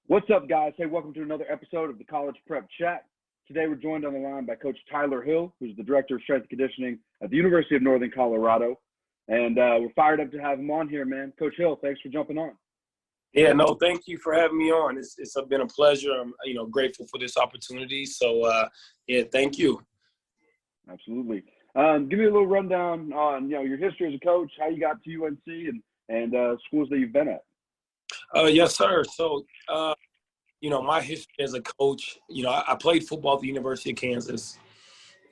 What's up, guys? Hey, welcome to another episode of the College Prep Chat. Today, we're joined on the line by Coach Tyler Hill, who's the Director of Strength and Conditioning at the University of Northern Colorado. And we're fired up to have him on here, man. Coach Hill, thanks for jumping on. Yeah, no, thank you for having me on. It's been a pleasure. I'm, grateful for this opportunity. So, thank you. Absolutely. Give me a little rundown on, your history as a coach, how you got to UNC, and schools that you've been at. Yes, sir. So, my history as a coach, I played football at the University of Kansas.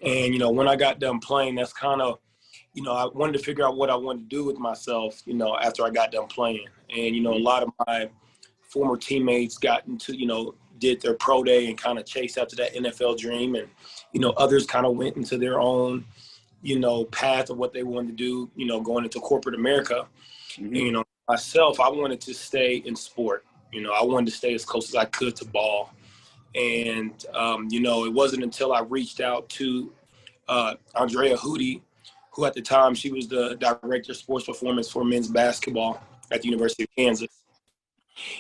And, when I got done playing, that's kind of, I wanted to figure out what I wanted to do with myself, after I got done playing. And, a lot of my former teammates got into, did their pro day and kind of chased after that NFL dream. And, others kind of went into their own, path of what they wanted to do, going into corporate America. Mm-hmm. And, myself, I wanted to stay in sport. I wanted to stay as close as I could to ball. And, it wasn't until I reached out to Andrea Hootie, who at the time, she was the director of sports performance for men's basketball at the University of Kansas.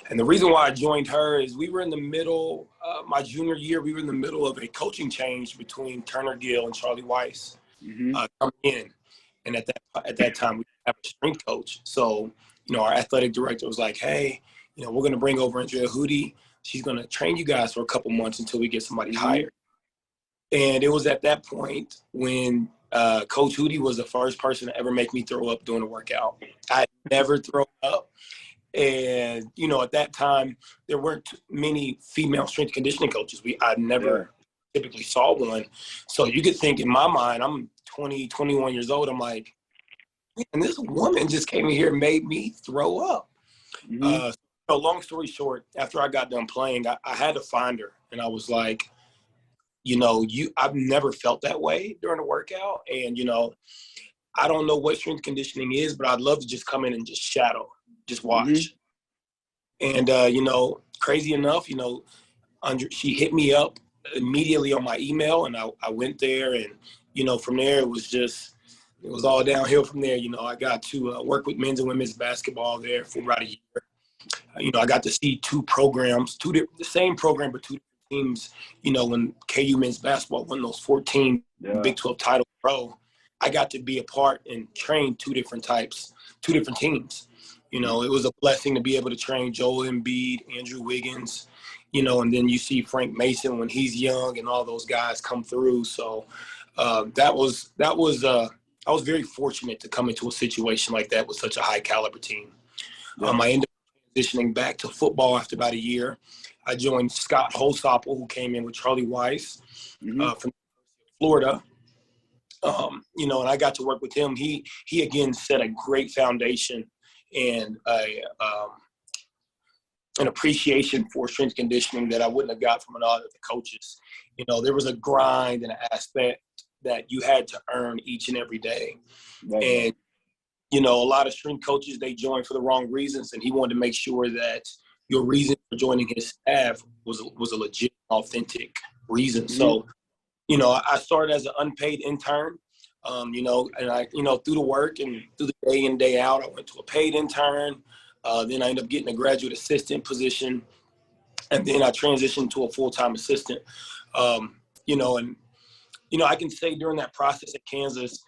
And the reason why I joined her is we were in the middle, my junior year, we were in the middle of a coaching change between Turner Gill and Charlie Weiss coming in. And at that time, we didn't have a strength coach. So, our athletic director was like, hey, we're going to bring over Andrea Hootie. She's going to train you guys for a couple months until we get somebody hired. And it was at that point when Coach Hootie was the first person to ever make me throw up during a workout. I never thrown up. And, at that time, there weren't many female strength conditioning coaches. I never typically saw one. So you could think in my mind, I'm 20, 21 years old. I'm like, and this woman just came in here and made me throw up. Long story short, after I got done playing, I had to find her. And I was like, I've never felt that way during a workout. And, I don't know what strength conditioning is, but I'd love to just come in and just shadow, just watch. And, crazy enough, she hit me up immediately on my email, and I went there. And, from there, it was all downhill from there. I got to work with men's and women's basketball there for about a year. I got to see two programs, the same program, but two teams. When KU men's basketball won those 14 Big 12 title pro, I got to be a part and train two different teams. It was a blessing to be able to train Joel Embiid, Andrew Wiggins, and then you see Frank Mason when he's young and all those guys come through. So I was very fortunate to come into a situation like that with such a high caliber team. I ended up transitioning back to football after about a year. I joined Scott Holsopple, who came in with Charlie Weiss from Florida. And I got to work with him. He again set a great foundation and an appreciation for strength conditioning that I wouldn't have got from a lot of the coaches. There was a grind and an aspect that you had to earn each and every day. And, a lot of strength coaches, they join for the wrong reasons. And he wanted to make sure that your reason for joining his staff was a legit, authentic reason. So, I started as an unpaid intern, and I, through the work and through the day in, day out, I went to a paid intern. Then I ended up getting a graduate assistant position. And then I transitioned to a full-time assistant, I can say during that process at Kansas,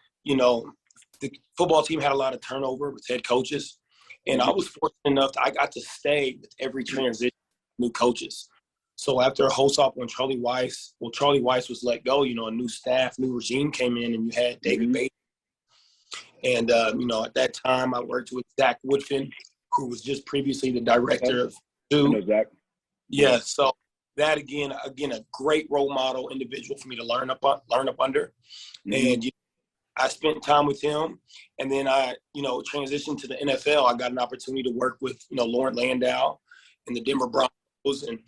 the football team had a lot of turnover with head coaches. And I was fortunate enough I got to stay with every transition, new coaches. So after Holsopple and Charlie Weiss was let go, a new staff, new regime came in, and you had David Bates. And, at that time I worked with Zach Woodfin, who was just previously the director of Zach. Yeah, so that, again, a great role model individual for me to learn up under. And I spent time with him, and then I, transitioned to the NFL. I got an opportunity to work with, Lauren Landau and the Denver Broncos. And,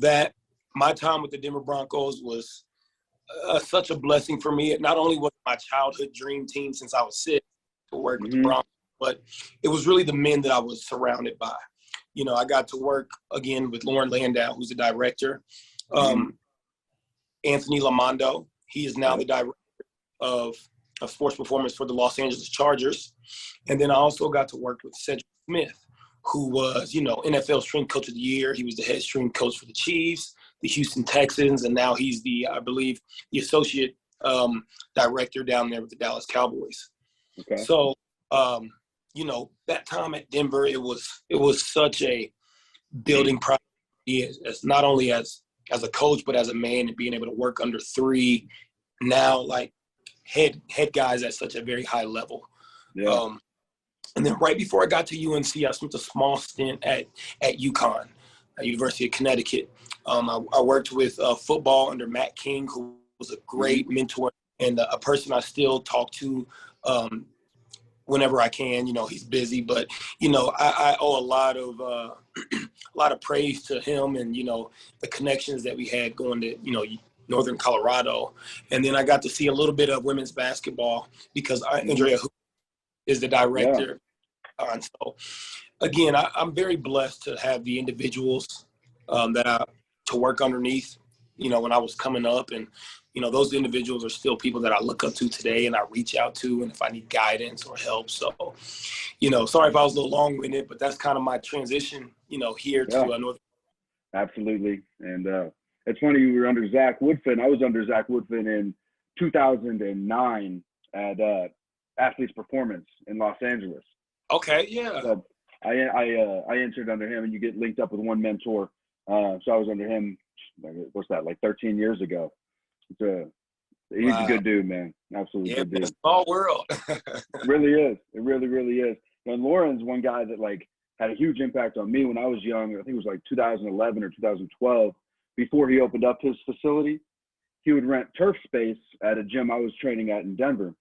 that my time with the Denver Broncos was such a blessing for me. It not only was my childhood dream team since I was 6 to work with the Broncos, but it was really the men that I was surrounded by. I got to work, again, with Lauren Landau, who's the director. Anthony Lamondo, he is now the director of sports performance for the Los Angeles Chargers. And then I also got to work with Cedric Smith, who was, NFL strength coach of the year. He was the head strength coach for the Chiefs, the Houston Texans, and now he's I believe, the associate director down there with the Dallas Cowboys. Okay. So, that time at Denver, it was such a building process, as not only as a coach, but as a man, and being able to work under three now like head guys at such a very high level. Yeah. And then right before I got to UNC, I spent a small stint at UConn, at University of Connecticut. I worked with football under Matt King, who was a great mentor and a person I still talk to whenever I can. He's busy, but I owe a lot of a lot of praise to him and the connections that we had going to Northern Colorado. And then I got to see a little bit of women's basketball because Andrea is the director. Yeah. And so, again, I'm very blessed to have the individuals to work underneath, when I was coming up. And, those individuals are still people that I look up to today and I reach out to, and if I need guidance or help. So, sorry if I was a little long-winded, but that's kind of my transition, here to North. Absolutely. And it's funny, you were under Zach Woodfin. I was under Zach Woodfin in 2009 at Athletes Performance in Los Angeles. Okay, yeah. So I entered under him, and you get linked up with one mentor. So I was under him. What's that? Like 13 years ago. He's a good dude, man. Absolutely good dude. Small world. It really is. It really, really is. And Lauren's one guy that like had a huge impact on me when I was young. I think it was like 2011 or 2012. Before he opened up his facility, he would rent turf space at a gym I was training at in Denver.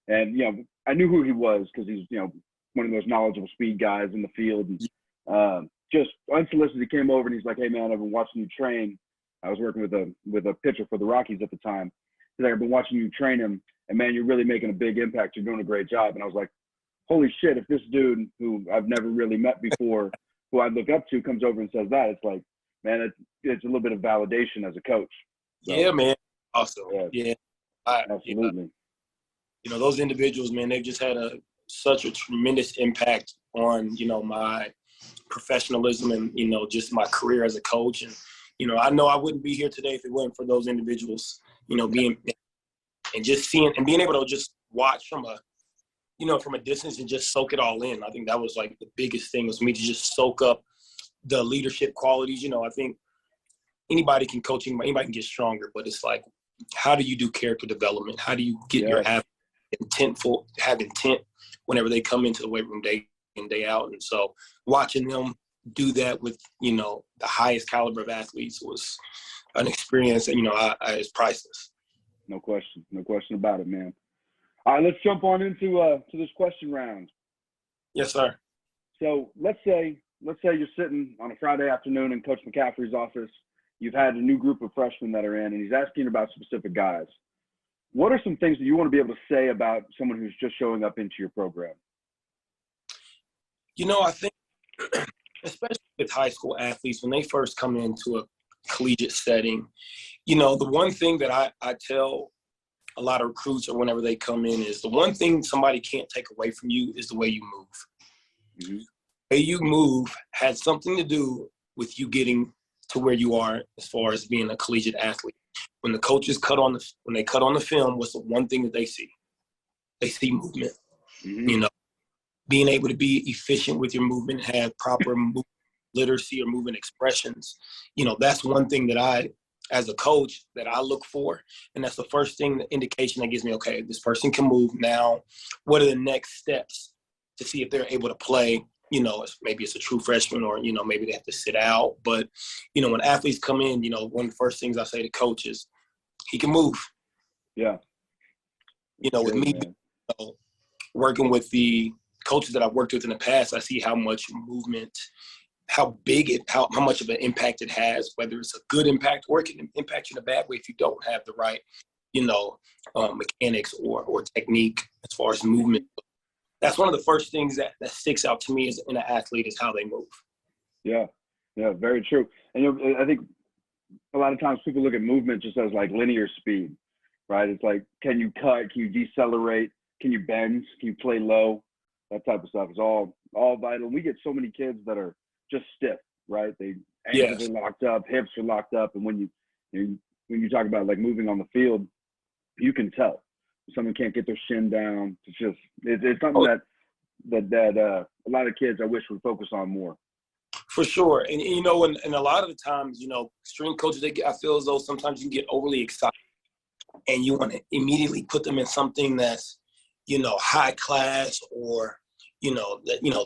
And I knew who he was because he's one of the most knowledgeable speed guys in the field. And just unsolicited, he came over and he's like, "Hey man, I've been watching you train." I was working with a pitcher for the Rockies at the time. He's like, "I've been watching you train him, and man, you're really making a big impact. You're doing a great job." And I was like, holy shit, if this dude who I've never really met before, who I look up to, comes over and says that, it's like, man, it's a little bit of validation as a coach. So, yeah, man. Awesome. Yeah. Absolutely. Those individuals, man, they've just had such a tremendous impact on, my professionalism and, just my career as a coach. And, I know I wouldn't be here today if it wasn't for those individuals, being and just seeing and being able to just watch from a distance and just soak it all in. I think that was like the biggest thing, was for me to just soak up the leadership qualities. I think anybody can coach, anybody can get stronger, but it's like, how do you do character development? How do you get your have intent whenever they come into the weight room day in, day out? And so watching them do that with, the highest caliber of athletes was an experience that, is priceless. No question about it, man. All right, let's jump on into to this question round. Yes, sir. So let's say you're sitting on a Friday afternoon in Coach McCaffrey's office. You've had a new group of freshmen that are in, and he's asking about specific guys. What are some things that you want to be able to say about someone who's just showing up into your program? I think, especially with high school athletes, when they first come into a collegiate setting, the one thing that I tell a lot of recruits, or whenever they come in, is the one thing somebody can't take away from you is the way you move. Mm-hmm. The way you move has something to do with you getting to where you are as far as being a collegiate athlete. When the coaches when they cut on the film, what's the one thing that they see? They see movement. Mm-hmm. Being able to be efficient with your movement, have proper movement literacy or movement expressions. That's one thing that I, as a coach, that I look for. And that's the first thing, the indication that gives me, okay, this person can move now. What are the next steps to see if they're able to play? Maybe it's a true freshman, or, maybe they have to sit out. But, when athletes come in, one of the first things I say to coaches, he can move. Yeah. With me, working with the coaches that I've worked with in the past, I see how much movement, how much of an impact it has, whether it's a good impact or it can impact you in a bad way if you don't have the right, mechanics or technique as far as movement. That's one of the first things that sticks out to me as in an athlete, is how they move. Yeah, very true. And I think a lot of times people look at movement just as like linear speed, right? It's like, can you cut? Can you decelerate? Can you bend? Can you play low? That type of stuff is all all vital. We get so many kids that are just stiff, right? They ankles Yes. are locked up, hips are locked up, and when you talk about like moving on the field, you can tell someone can't get their shin down. It's something that a lot of kids I wish would focus on more. For sure. And you know, and a lot of the times, you know, strength coaches, I feel as though sometimes you get overly excited and you want to immediately put them in something that's, you know, high class or,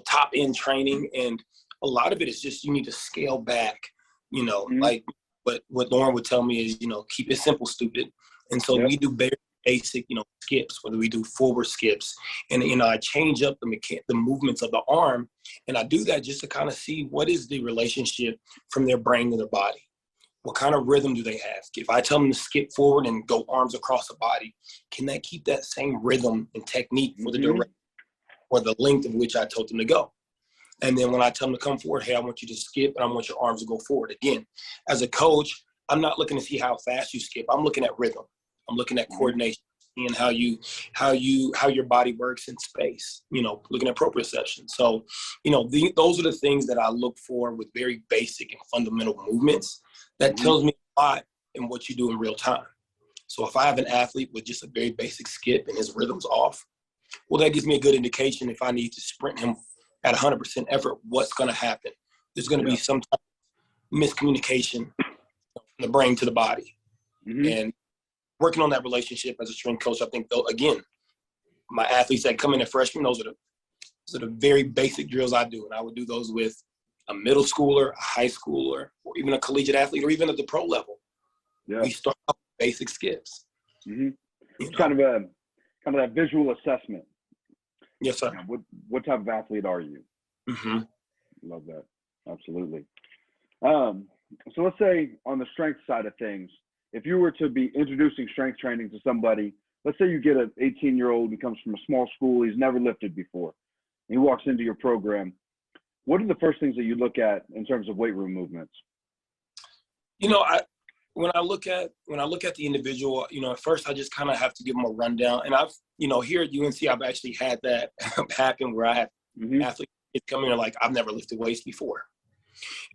top end training. And a lot of it is just, you need to scale back, like what Lauren would tell me is, keep it simple, stupid. And so we do very basic, skips, whether we do forward skips. And, I change up the movements of the arm. And I do that just to kind of see what is the relationship from their brain to their body. What kind of rhythm do they have? If I tell them to skip forward and go arms across the body, can they keep that same rhythm and technique for the direction or the length of which I told them to go? And then when I tell them to come forward, hey, I want you to skip and I want your arms to go forward. Again, as a coach, I'm not looking to see how fast you skip. I'm looking at rhythm. I'm looking at coordination and how your body works in space, looking at proprioception. So, those are the things that I look for with very basic and fundamental movements. That tells me a lot in what you do in real time. So if I have an athlete with just a very basic skip and his rhythm's off, well, that gives me a good indication if I need to sprint him at 100% effort, what's going to happen. There's going to be some type of miscommunication from the brain to the body. And working on that relationship as a strength coach, I think, though, again, my athletes that come in as freshmen, those are the very basic drills I do. And I would do those with a middle schooler, a high schooler, or even a collegiate athlete, or even at the pro level. Yeah. We start off with basic skips. It's kind of that visual assessment. Yes, sir. What type of athlete are you? Love that. Absolutely. So let's say on the strength side of things, if you were to be introducing strength training to somebody, let's say you get an 18-year-old who comes from a small school, he's never lifted before, and he walks into your program. What are the first things that you look at in terms of weight room movements? When I look at the individual, at first I just kind of have to give them a rundown. And I've, here at UNC, I've actually had that happen where I have athletes come in and like, I've never lifted weights before.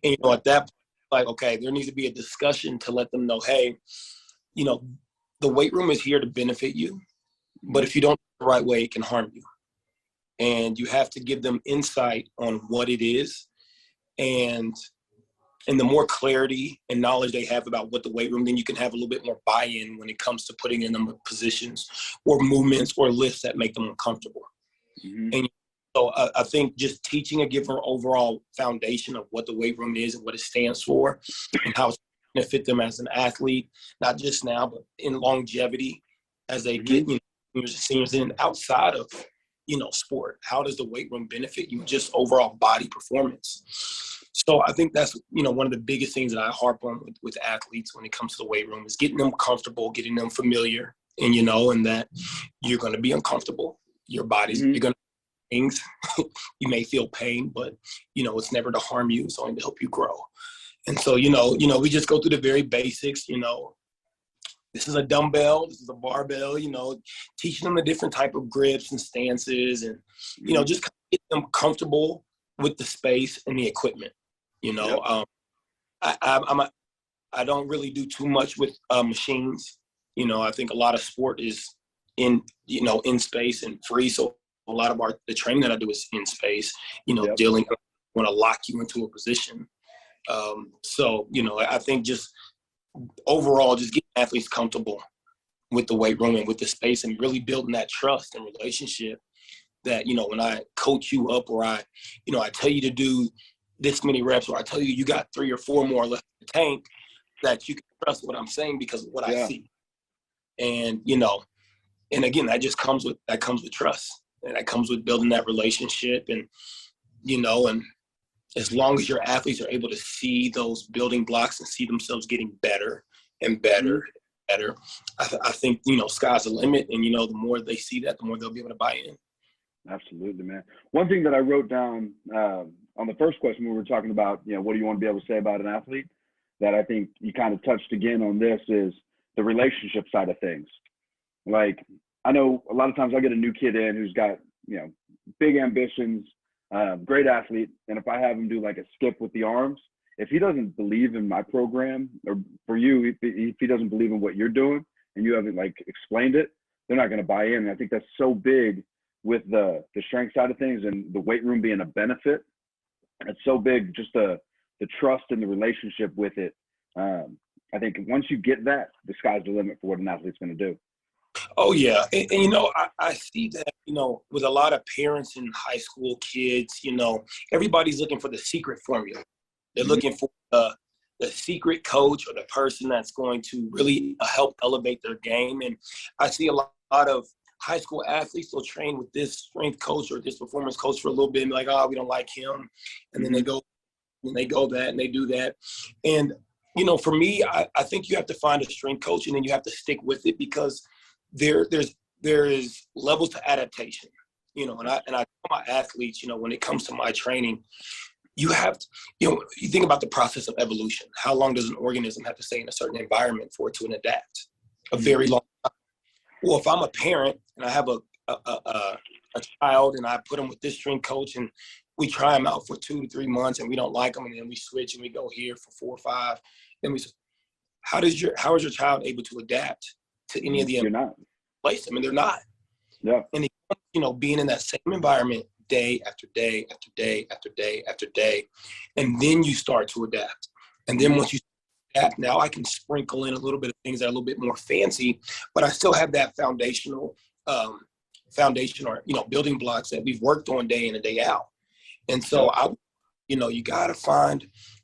And, at that point, like, okay, there needs to be a discussion to let them know, hey, the weight room is here to benefit you, but if you don't do it the right way, it can harm you. And you have to give them insight on what it is. And the more clarity and knowledge they have about what the weight room, then you can have a little bit more buy-in when it comes to putting in them positions or movements or lifts that make them uncomfortable. And so I think just teaching a given overall foundation of what the weight room is and what it stands for and how it's going to fit them as an athlete, not just now, but in longevity as they get seniors in outside of sport. How does the weight room benefit you? Just overall body performance. So I think that's, one of the biggest things that I harp on with athletes when it comes to the weight room is getting them comfortable, getting them familiar, and, and that you're going to be uncomfortable. Your body's, you're going to do things. You may feel pain, but, it's never to harm you. It's only to help you grow. And so, we just go through the very basics, this is a dumbbell, this is a barbell, teaching them the different type of grips and stances and, just kind of get them comfortable with the space and the equipment. I don't really do too much with machines. I think a lot of sport is in space and free. So a lot of the training that I do is in space, dealing, want to lock you into a position. So, I think just overall, just getting athletes comfortable with the weight room and with the space and really building that trust and relationship that, when I coach you up or I tell you to do this many reps or I tell you got 3 or 4 more left in the tank, that you can trust what I'm saying because of what I see. And, and again, that comes with trust and that comes with building that relationship and, and as long as your athletes are able to see those building blocks and see themselves getting better and better and better, I think, sky's the limit. And, the more they see that, the more they'll be able to buy in. Absolutely, man. One thing that I wrote down on the first question, we were talking about, what do you want to be able to say about an athlete, that I think you kind of touched again on this is the relationship side of things. Like, I know a lot of times I get a new kid in who's got, big ambitions, great athlete. And if I have him do like a skip with the arms, if he doesn't believe in my program, or for you, if he doesn't believe in what you're doing and you haven't like explained it, they're not going to buy in. And I think that's so big with the strength side of things and the weight room being a benefit. It's so big, just the trust and the relationship with it. I think once you get that, the sky's the limit for what an athlete's going to do. Oh, yeah. And you know, I see that, you know, with a lot of parents and high school kids, you know, everybody's looking for the secret formula. They're looking for the secret coach or the person that's going to really help elevate their game. And I see a lot of high school athletes will train with this strength coach or this performance coach for a little bit and be like, oh, we don't like him. And then they go that and they do that. And, you know, for me, I think you have to find a strength coach and then you have to stick with it, because there is levels to adaptation, you know, and I tell my athletes, you know, when it comes to my training, you have to, you know, you think about the process of evolution. How long does an organism have to stay in a certain environment for it to adapt? A very long time. Well, if I'm a parent and I have a child and I put them with this strength coach and we try them out for 2 to 3 months and we don't like them, and then we switch and we go here for 4 or 5, then how is your child able to adapt to any of the place? I mean, they're not. Yeah. And you know, being in that same environment day after day after day after day after day, and then you start to adapt. And then once you adapt, now I can sprinkle in a little bit of things that are a little bit more fancy, but I still have that foundation or, you know, building blocks that we've worked on day in and day out. And so you know, you got to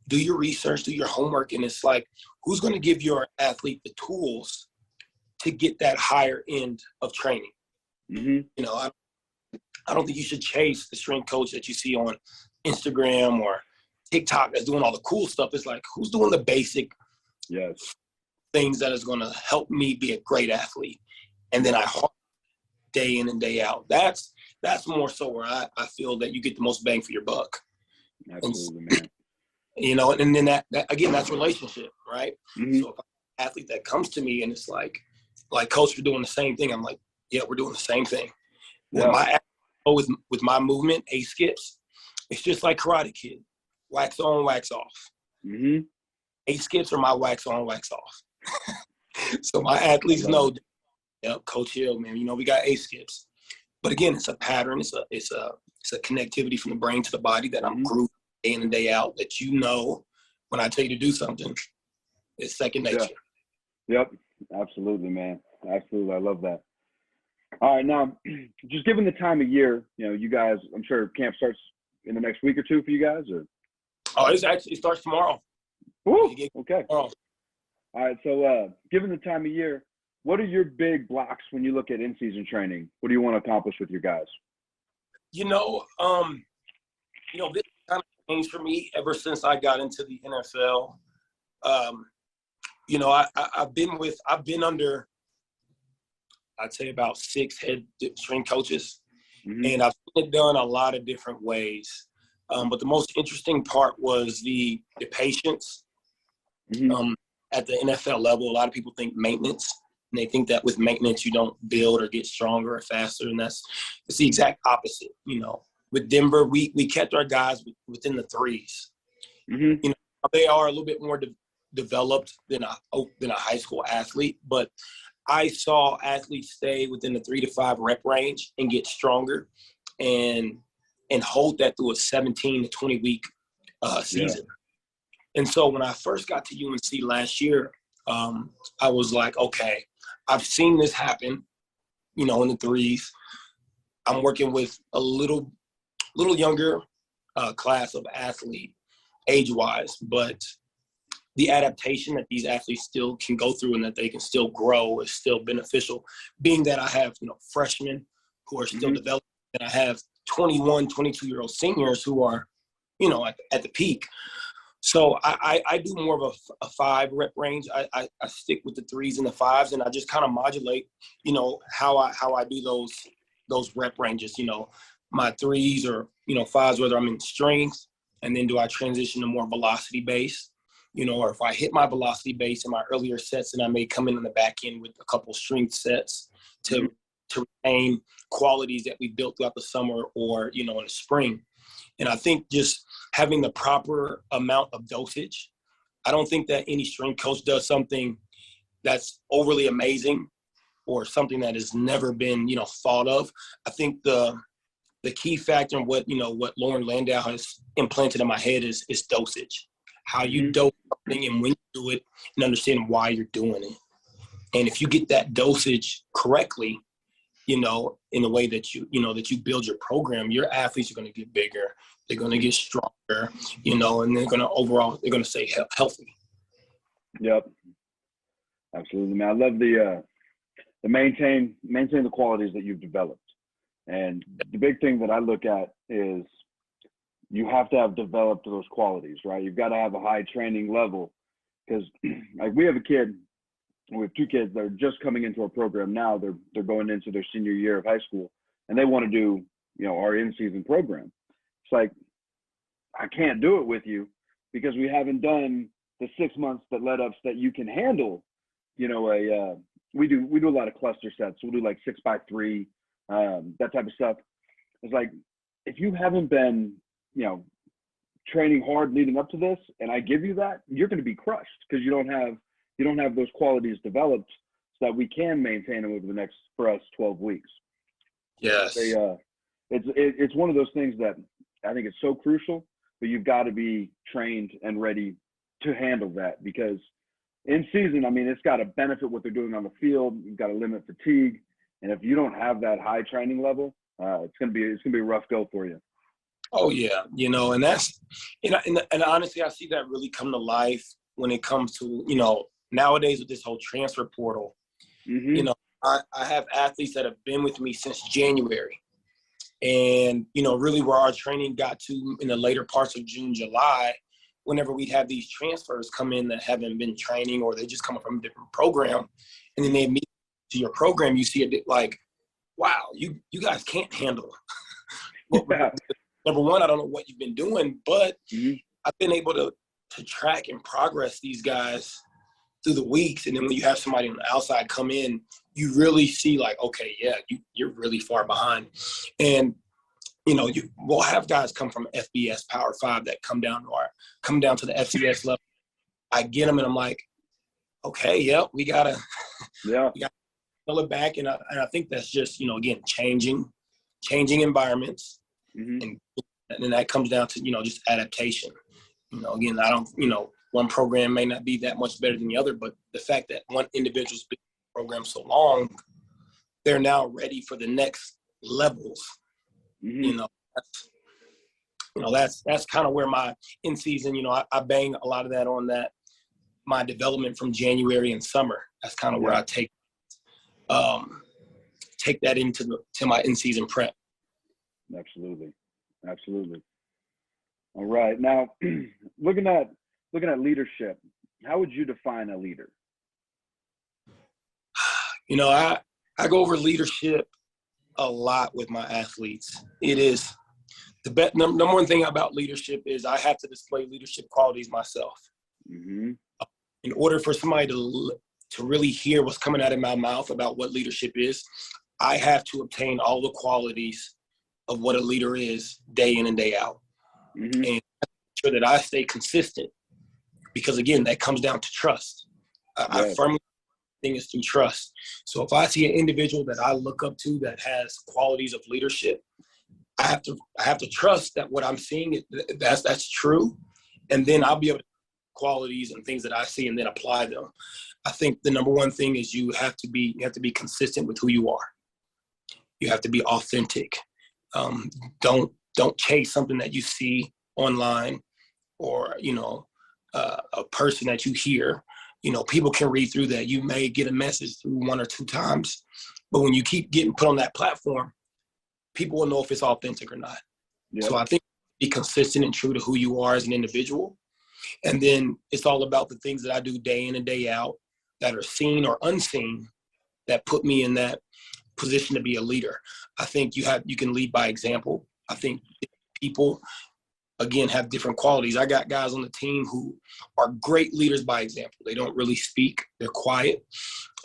do your research, do your homework. And it's like, who's going to give your athlete the tools to get that higher end of training? You know, I don't think you should chase the strength coach that you see on Instagram or TikTok that's doing all the cool stuff. It's like, who's doing the basic things that is going to help me be a great athlete? And then I day in and day out. That's more so where I feel that you get the most bang for your buck. Absolutely, man. You know, and then that again, that's relationship, right? So if I'm an athlete that comes to me and it's like, coach, we're doing the same thing. I'm like, yeah, we're doing the same thing. With my movement, A skips, it's just like Karate Kid, wax on, wax off. A skips are my wax on, wax off. So my athletes know, Coach Hill, man, you know, we got A skips. But again, it's a pattern. It's a connectivity from the brain to the body that I'm grooving day in and day out, that, you know, when I tell you to do something, it's second nature. Yep. Absolutely, man. Absolutely. I love that. All right. Now, just given the time of year, you know, you guys, I'm sure camp starts in the next week or two for you guys, or? Oh, it starts tomorrow. Ooh, okay. Tomorrow. All right. So given the time of year, what are your big blocks when you look at in-season training? What do you want to accomplish with your guys? You know, this kind of changed for me ever since I got into the NFL. You know, I've been under, I'd say, about 6 head strength coaches, and I've seen it done a lot of different ways. But the most interesting part was the patience. At the NFL level, a lot of people think maintenance, and they think that with maintenance you don't build or get stronger or faster, and it's the exact opposite. You know, with Denver, we kept our guys within the 3s. You know, they are a little bit more developed than a high school athlete, but I saw athletes stay within the 3 to 5 rep range and get stronger, and hold that through a 17 to 20 week season. And so when I first got to UNC last year, I was like, okay, I've seen this happen, you know, in the 3s. I'm working with a little younger class of athlete age-wise, but the adaptation that these athletes still can go through and that they can still grow is still beneficial, being that I have, you know, freshmen who are still developing, and I have 21, 22-year-old seniors who are, you know, at the peak. So I do more of a 5 rep range. I stick with the 3s and the 5s, and I just kind of modulate, you know, how I do those rep ranges. You know, my 3s or, you know, 5s, whether I'm in strength, and then do I transition to more velocity base, you know, or if I hit my velocity base in my earlier sets, then I may come in the back end with a couple strength sets to retain qualities that we built throughout the summer or, you know, in the spring. And I think just having the proper amount of dosage, I don't think that any strength coach does something that's overly amazing or something that has never been, thought of. I think the key factor in what Lauren Landau has implanted in my head is dosage, how you dose something and when you do it and understand why you're doing it. And if you get that dosage correctly, in the way that you build your program, your athletes are going to get bigger. They're going to get stronger, and they're going to stay healthy. Yep. Absolutely, man. I love the maintain the qualities that you've developed. And the big thing that I look at is you have to have developed those qualities, right? You've got to have a high training level, because like we have two kids that are just coming into our program now. They're going into their senior year of high school, and they want to do, our in-season program. It's like, I can't do it with you because we haven't done the 6 months that led up that you can handle, we do a lot of cluster sets. We'll do like 6x3, that type of stuff. It's like, if you haven't been, training hard leading up to this, and I give you that, you're going to be crushed because you don't have those qualities developed so that we can maintain them over the next, for us, 12 weeks. Yes. It's one of those things that I think is so crucial, but you've got to be trained and ready to handle that, because in season, it's got to benefit what they're doing on the field. You've got to limit fatigue. And if you don't have that high training level, it's going to be a rough go for you. Oh yeah. And that's, and honestly, I see that really come to life when it comes to, nowadays with this whole transfer portal. I have athletes that have been with me since January, and, really where our training got to in the later parts of June, July, whenever we have these transfers come in that haven't been training, or they just come from a different program, and then they meet to your program, you see it like, wow, you guys can't handle. Yeah. Number one, I don't know what you've been doing, but I've been able to track and progress these guys through the weeks. And then when you have somebody on the outside come in, you really see like, okay, yeah, you're really far behind. And, we'll have guys come from FBS Power 5 that come down to the FCS level. I get them and I'm like, okay, yep, we gotta pull it back. And I think that's just, again, changing environments. And then that comes down to, just adaptation. Again, I don't, one program may not be that much better than the other, but the fact that one individual's been in the program so long, they're now ready for the next levels. That's kind of where my in season, I bang a lot of that on that, my development from January and summer. That's kind of where I take that into my in season prep. Absolutely. All right. Now, looking at leadership, how would you define a leader? I go over leadership a lot with my athletes. It is the number one thing about leadership is I have to display leadership qualities myself. In order for somebody to really hear what's coming out of my mouth about what leadership is, I have to obtain all the qualities of what a leader is day in and day out. And make sure that I stay consistent, because again, that comes down to trust. I firmly think it's through trust. So if I see an individual that I look up to that has qualities of leadership, I have to trust that what I'm seeing that's true, and then I'll be able to qualities and things that I see and then apply them. I think the number one thing is you have to be consistent with who you are. You have to be authentic. Don't chase something that you see online or, a person that you hear. People can read through that. You may get a message through one or two times, but when you keep getting put on that platform, people will know if it's authentic or not. Yep. So I think be consistent and true to who you are as an individual. And then it's all about the things that I do day in and day out that are seen or unseen that put me in that position to be a leader. I think you can lead by example. I think people, again, have different qualities. I got guys on the team who are great leaders by example. They don't really speak. They're quiet.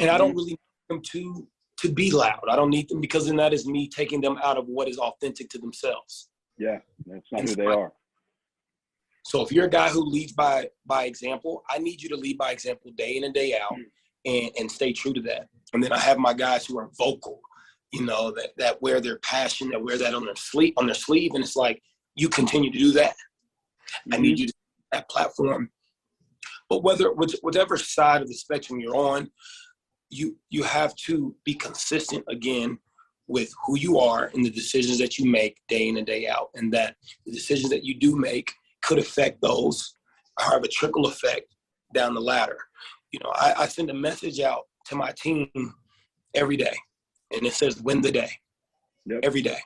And I don't really need them to be loud. I don't need them, because then that is me taking them out of what is authentic to themselves. Yeah, that's not who they are. So if you're a guy who leads by example, I need you to lead by example day in and day out and stay true to that. And then I have my guys who are vocal, that wear their passion, that wear that on their sleeve. And it's like, you continue to do that. I need you to that platform. But whatever side of the spectrum you're on, you have to be consistent again with who you are and the decisions that you make day in and day out, and that the decisions that you do make could affect those or have a trickle effect down the ladder. I send a message out to my team every day, and it says, win the day. Yep. Every day.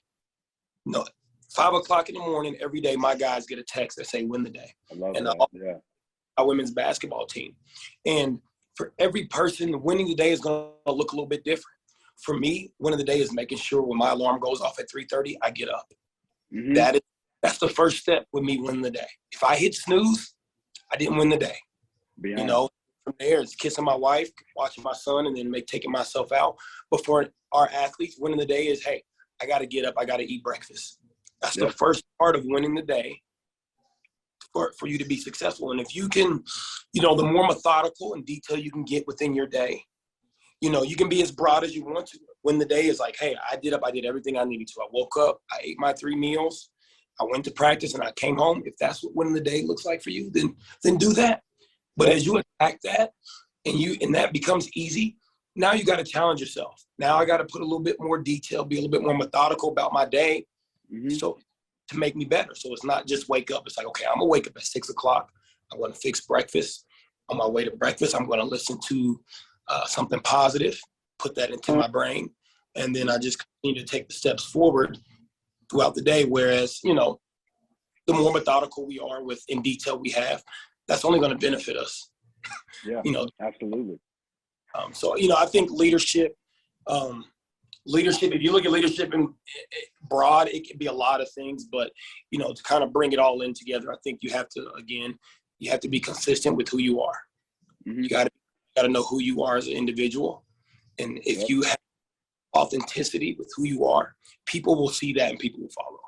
5 o'clock in the morning, every day, my guys get a text that say, win the day. I love and that, yeah. Our women's basketball team. And for every person, winning the day is going to look a little bit different. For me, winning the day is making sure when my alarm goes off at 3:30, I get up. That's the first step with me winning the day. If I hit snooze, I didn't win the day. From there, it's kissing my wife, watching my son, and then taking myself out. But for our athletes, winning the day is, hey, I got to get up. I got to eat breakfast. That's the first part of winning the day for you to be successful. And if you can, the more methodical and detail you can get within your day, you can be as broad as you want to. Win the day is like, hey, I did everything I needed to. I woke up, I ate my 3 meals, I went to practice, and I came home. If that's what winning the day looks like for you, then do that. But as you attack that and that becomes easy, now you got to challenge yourself. Now I got to put a little bit more detail, be a little bit more methodical about my day, so to make me better. So it's not just wake up. It's like, okay, I'm gonna wake up at 6 o'clock. I'm gonna fix breakfast. On my way to breakfast, I'm gonna listen to something positive, put that into my brain, and then I just continue to take the steps forward throughout the day. Whereas, the more methodical we are in detail we have, that's only going to benefit us. Yeah, absolutely. So, I think leadership, if you look at leadership in broad, it can be a lot of things, but, to kind of bring it all in together, I think you have to be consistent with who you are. You got to know who you are as an individual. And if you have authenticity with who you are, people will see that and people will follow.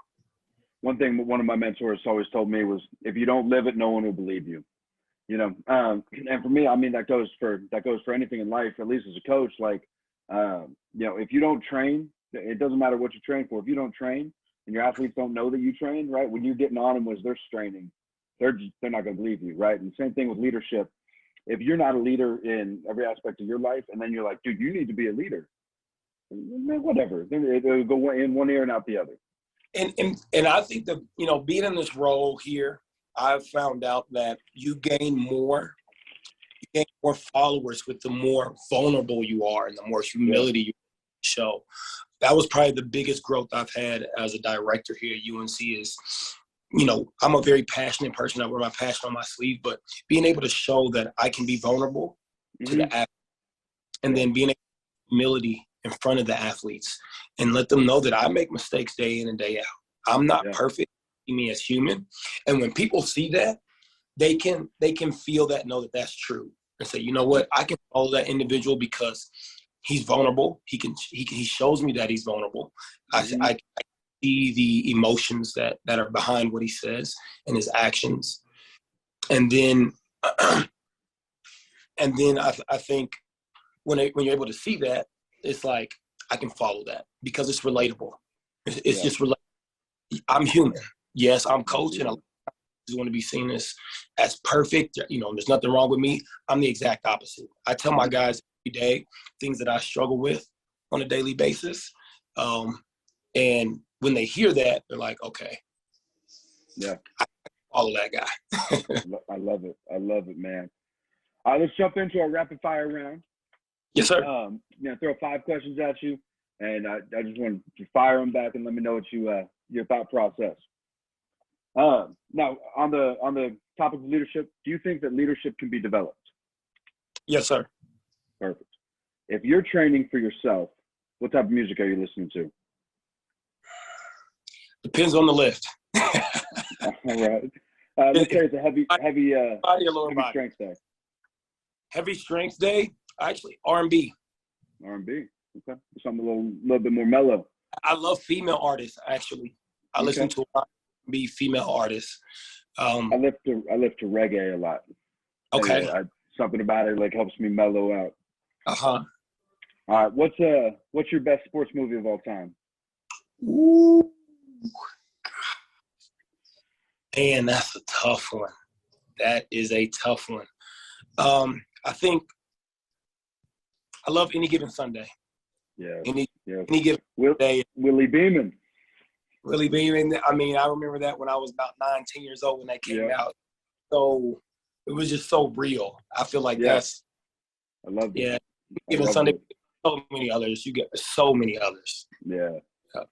One thing one of my mentors always told me was, if you don't live it, no one will believe you. And for me, I mean, that goes for anything in life, at least as a coach. Like, if you don't train, it doesn't matter what you train for. If you don't train and your athletes don't know that you train, right? When you're getting on them as they're straining, they're not going to believe you, right? And the same thing with leadership. If you're not a leader in every aspect of your life, and then you're like, dude, you need to be a leader, whatever. Then it'll go in one ear and out the other. And I think that, being in this role here, I've found out that you gain more followers with the more vulnerable you are and the more humility you show. That was probably the biggest growth I've had as a director here at UNC is, I'm a very passionate person. I wear my passion on my sleeve, but being able to show that I can be vulnerable to the athlete, and then being able to have humility in front of the athletes and let them know that I make mistakes day in and day out. I'm not perfect. See me as human. And when people see that, they can feel that, know that that's true, and say, you know what, I can follow that individual because he's vulnerable. He shows me that he's vulnerable. I see the emotions that are behind what he says and his actions. And then I think when you're able to see that, it's like, I can follow that because it's relatable. It's just relatable. I'm human. Yes, I'm coach, and I just want to be seen as perfect. There's nothing wrong with me. I'm the exact opposite. I tell my guys every day things that I struggle with on a daily basis. And when they hear that, they're like, okay. Yeah. I follow that guy. I love it. I love it, man. All right, let's jump into our rapid fire round. Yes, sir. Throw 5 questions at you, and I just want to fire them back and let me know what your thought process. Now, on the topic of leadership, do you think that leadership can be developed? Yes, sir. Perfect. If you're training for yourself, what type of music are you listening to? Depends on the lift. All right. Let's say it's a heavy body or lower body. Strength day. Heavy strength day, actually R&B. R&B. Okay. Something a little bit more mellow. I love female artists, actually. I listen to a lot of R&B female artists. I lift to reggae a lot. Okay. Something about it like helps me mellow out. Uh-huh. All right. What's your best sports movie of all time? Ooh. Man, that's a tough one. That is a tough one. I think I love Any Given Sunday. Yeah. Any given day. Willie Beeman. Willie Beeman. I mean, I remember that when I was about 9, 10 years old when that came out. So it was just so real. I feel like that's. I love it. Yeah. Given Sunday. So many others. You get so many others. Yeah. All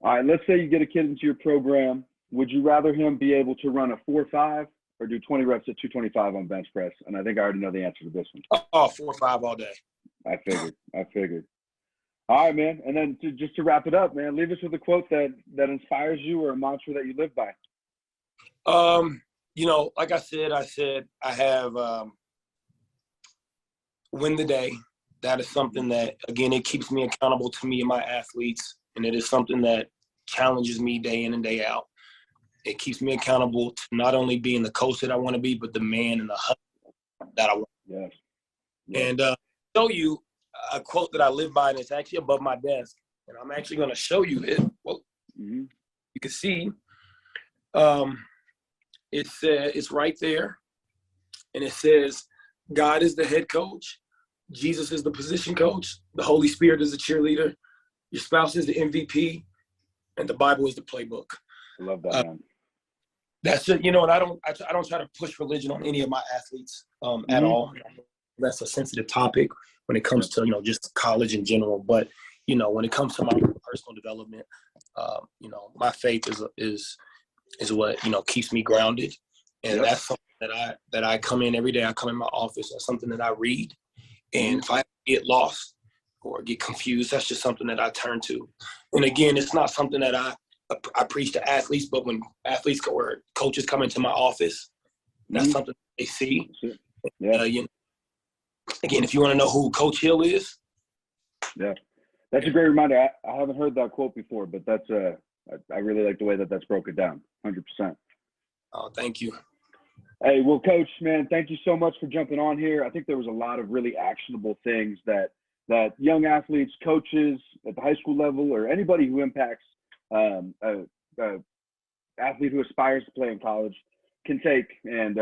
right. Let's say you get a kid into your program. Would you rather him be able to run a 4.5 or do 20 reps at 225 on bench press? And I think I already know the answer to this one. Oh, 4.5 all day. I figured. All right, man. And then just to wrap it up, man, leave us with a quote that inspires you or a mantra that you live by. Like I said, I have win the day. That is something that, again, it keeps me accountable to me and my athletes. And it is something that challenges me day in and day out. It keeps me accountable to not only being the coach that I want to be, but the man and the husband that I want. Yes. And show you a quote that I live by, and it's actually above my desk. And I'm actually going to show you it. Well, you can see it's right there. And it says, God is the head coach. Jesus is the position coach. The Holy Spirit is the cheerleader. Your spouse is the MVP. And the Bible is the playbook. I love that, man. That's it. And I don't try to push religion on any of my athletes at all. That's a sensitive topic when it comes to, just college in general. But, when it comes to my personal development, my faith is what, keeps me grounded. And that's something that I come in every day. I come in my office. That's something that I read. And if I get lost or get confused, that's just something that I turn to. And again, it's not something that I preach to athletes, but when athletes or coaches come into my office, that's something they see. Again, if you want to know who Coach Hill is. Yeah, that's a great reminder. I haven't heard that quote before, but that's I really like the way that's broken down, 100%. Oh, thank you. Hey, well, Coach, man, thank you so much for jumping on here. I think there was a lot of really actionable things that young athletes, coaches at the high school level, or anybody who impacts a athlete who aspires to play in college can take and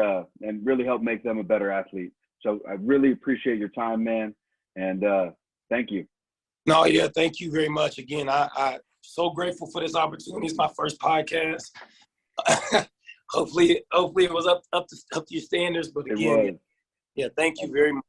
really help make them a better athlete. So I really appreciate your time, man, and thank you. No, yeah, thank you very much. Again, I'm so grateful for this opportunity. It's my first podcast. Hopefully it was up to your standards, but again, yeah, thank you very much.